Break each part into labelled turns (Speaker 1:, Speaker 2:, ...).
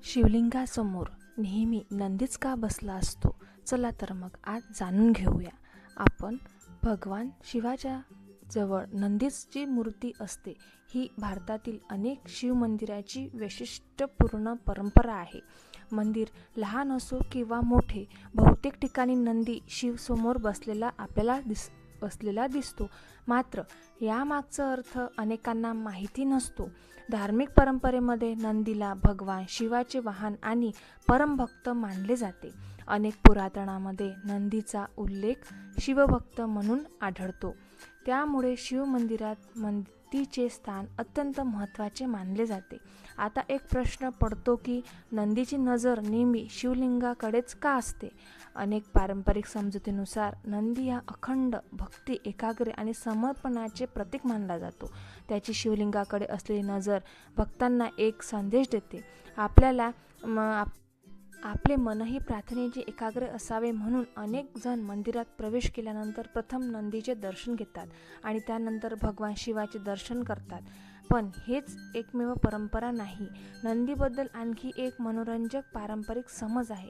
Speaker 1: शिवलिंगासमोर नेहमी नंदीच का बसला असतो? चला तर मग आज जाणून घेऊया. आपण भगवान शिवाच्या जवळ नंदीची मूर्ती असते. ही भारतातील अनेक शिव मंदिराची वैशिष्ट्यपूर्ण परंपरा आहे. मंदिर लहान असो किंवा मोठे, बहुतेक ठिकाणी नंदी शिवसमोर बसलेला दिसतो. मात्र यामागचा अर्थ अनेकांना माहिती नसतो. धार्मिक परंपरेमध्ये नंदीला भगवान शिवाचे वाहन आणि परमभक्त मानले जाते. अनेक पुराणांमध्ये नंदीचा उल्लेख शिवभक्त म्हणून आढळतो. त्यामुळे शिव मंदिरात नंदीचे स्थान अत्यंत महत्त्वाचे मानले जाते. आता एक प्रश्न पडतो की नंदीची नजर नेहमी शिवलिंगाकडेच का असते? अनेक पारंपरिक समजुतीनुसार नंदी हा अखंड भक्ती, एकाग्र आणि समर्पणाचे प्रतीक मानला जातो. त्याची शिवलिंगाकडे असलेली नजर भक्तांना एक संदेश देते. आपले मनही प्रार्थनेचे एकाग्र असावे म्हणून अनेक जण मंदिरात प्रवेश केल्यानंतर प्रथम नंदीचे दर्शन घेतात आणि त्यानंतर भगवान शिवाचे दर्शन करतात. पण हेच एकमेव परंपरा नाही. नंदीबद्दल आणखी एक मनोरंजक पारंपरिक समज आहे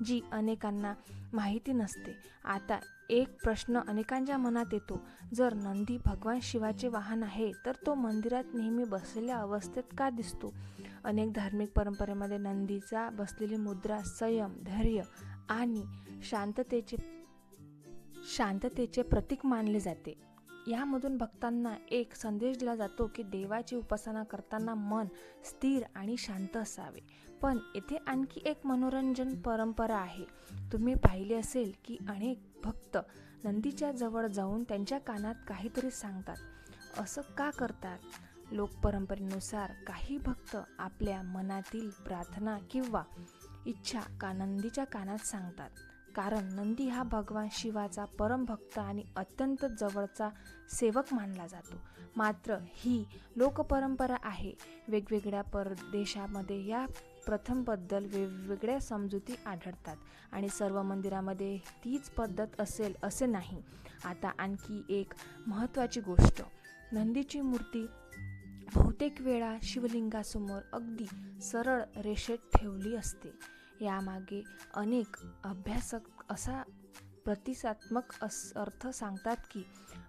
Speaker 1: जी अनेकांना माहिती नसते. आता एक प्रश्न अनेकांच्या मनात येतो, जर नंदी भगवान शिवाचे वाहन आहे तर तो मंदिरात नेहमी बसलेल्या अवस्थेत का दिसतो? अनेक धार्मिक परंपरेमध्ये नंदीचा बसलेली मुद्रा संयम, धैर्य आणि शांततेचे प्रतीक मानले जाते. यामधून भक्तांना एक संदेश दिला जातो की देवाची उपासना करताना मन स्थिर आणि शांत असावे. पण येथे आणखी एक मनोरंजन परंपरा आहे. तुम्ही पाहिले असेल की अनेक भक्त नंदीच्या जवळ जाऊन त्यांच्या कानात काहीतरी सांगतात. असं का करतात? लोकपरंपरेनुसार काही भक्त आपल्या मनातील प्रार्थना किंवा इच्छा नंदीच्या कानात सांगतात. कारण नंदी हा भगवान शिवाचा परमभक्त आणि अत्यंत जवळचा सेवक मानला जातो. मात्र ही लोकपरंपरा आहे. वेगवेगळ्या प्रदेशामध्ये या प्रथेबद्दल वेगवेगळ्या समजुती आढळतात आणि सर्व मंदिरामध्ये तीच पद्धत असेल असे नाही. आता आणखी एक महत्त्वाची गोष्ट, नंदीची मूर्ती बहुतेक वेळा शिवलिंगासमोर अगदी सरळ रेषेत ठेवली असते. यामागे अनेक अभ्यासक असा प्रतिसात्मक अर्थ सांगतात की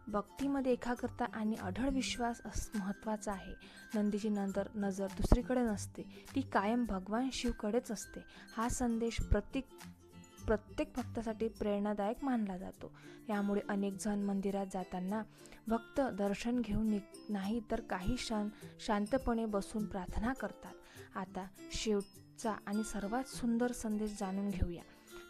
Speaker 1: भक्तीमध्ये एकाग्रता आणि अढळ विश्वास महत्त्वाचा आहे. नंदीची नजर दुसरीकडे नसते, ती कायम भगवान शिवकडेच असते. हा संदेश प्रत्येक भक्तासाठी प्रेरणादायक मानला जातो. यामुळे अनेक जण मंदिरात जाताना भक्त दर्शन घेऊन नाही तर काही क्षण शांतपणे बसून प्रार्थना करतात. आता शेवटचा आणि सर्वात सुंदर संदेश जाणून घेऊया.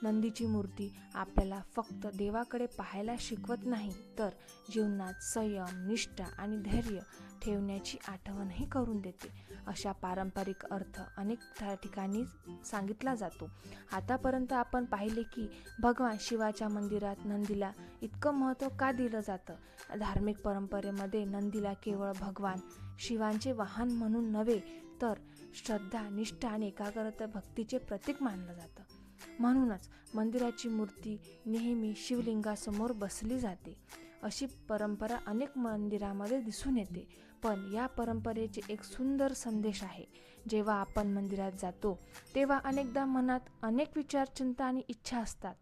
Speaker 1: नंदीची मूर्ती आपल्याला फक्त देवाकडे पाहायला शिकवत नाही, तर जीवनात संयम, निष्ठा आणि धैर्य ठेवण्याची आठवणही करून देते. अशा पारंपरिक अर्थ अनेक ठिकाणी सांगितला जातो. आतापर्यंत आपण पाहिले की भगवान शिवाच्या मंदिरात नंदीला इतकं महत्त्व का दिलं जातं. धार्मिक परंपरेमध्ये नंदीला केवळ भगवान शिवांचे वाहन म्हणून नव्हे, तर श्रद्धा, निष्ठा आणि एकाग्रता भक्तीचे प्रतीक मानलं जातं. म्हणूनच मंदिराची मूर्ती नेहमी शिवलिंगासमोर बसली जाते. अशी परंपरा अनेक मंदिरामध्ये दिसून येते. पण या परंपरेचे एक सुंदर संदेश आहे. जेव्हा आपण मंदिरात जातो तेव्हा अनेकदा मनात अनेक विचार, चिंता आणि इच्छा असतात.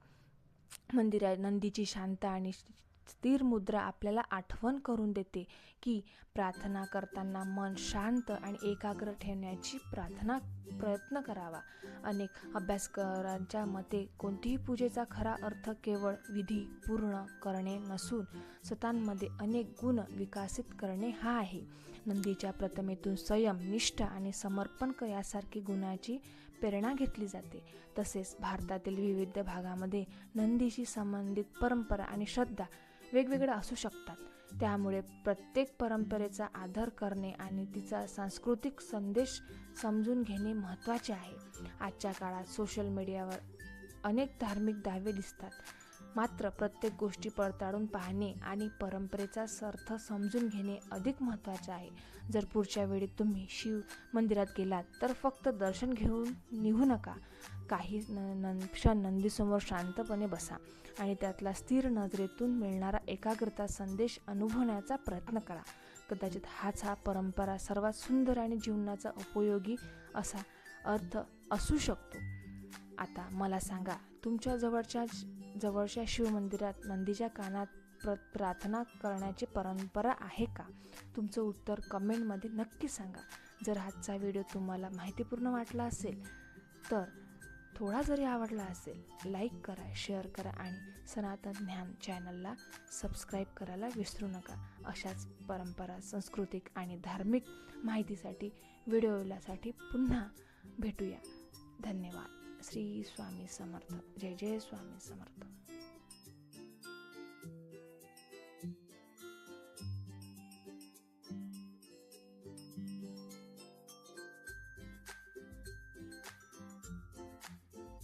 Speaker 1: मंदिरात नंदीची शांत आणि स्थिर मुद्रा आपल्याला आठवण करून देते की प्रार्थना करताना मन शांत आणि एकाग्र ठेवण्याची प्रयत्न करावा. अनेक अभ्यासकारांच्या मते कोणतीही पूजेचा खरा अर्थ केवळ विधी पूर्ण करणे नसून स्वतःमध्ये अनेक गुण विकसित करणे हा आहे. नंदीच्या प्रतिमेतून संयम, निष्ठा आणि समर्पण यासारखी गुणांची प्रेरणा घेतली जाते. तसेच भारतातील विविध भागामध्ये नंदीशी संबंधित परंपरा आणि श्रद्धा वेगवेगळ्या असू शकतात. त्यामुळे प्रत्येक परंपरेचा आदर करणे आणि तिचा सांस्कृतिक संदेश समजून घेणे महत्त्वाचे आहे. आजच्या काळात सोशल मीडियावर अनेक धार्मिक दावे दिसतात. मात्र प्रत्येक गोष्टी पडताळून पाहणे आणि परंपरेचा अर्थ समजून घेणे अधिक महत्त्वाचे आहे. जर पुढच्या वेळी तुम्ही शिव मंदिरात गेलात तर फक्त दर्शन घेऊन निघू नका. काही क्षण नंदीसमोर शांतपणे बसा आणि त्यातला स्थिर नजरेतून मिळणारा एकाग्रता संदेश अनुभवण्याचा प्रयत्न करा. कदाचित हा परंपरा सर्वात सुंदर आणि जीवनाचा उपयोगी असा अर्थ असू शकतो. आता मला सांगा, तुमच्या जवळच्या शिवमंदिरात नंदीच्या कानात प्रार्थना करण्याची परंपरा आहे का? तुमचं उत्तर कमेंटमध्ये नक्की सांगा. जर आजचा व्हिडिओ तुम्हाला माहितीपूर्ण वाटला असेल तर थोडा जरी आवडला असेल, लाईक करा, शेअर करा आणि सनातन ज्ञान चॅनलला सबस्क्राईब करायला विसरू नका. अशाच परंपरा, सांस्कृतिक आणि धार्मिक माहितीसाठी व्हिडिओसाठी पुन्हा भेटूया. धन्यवाद. श्री स्वामी समर्थ. जय जय स्वामी समर्थ.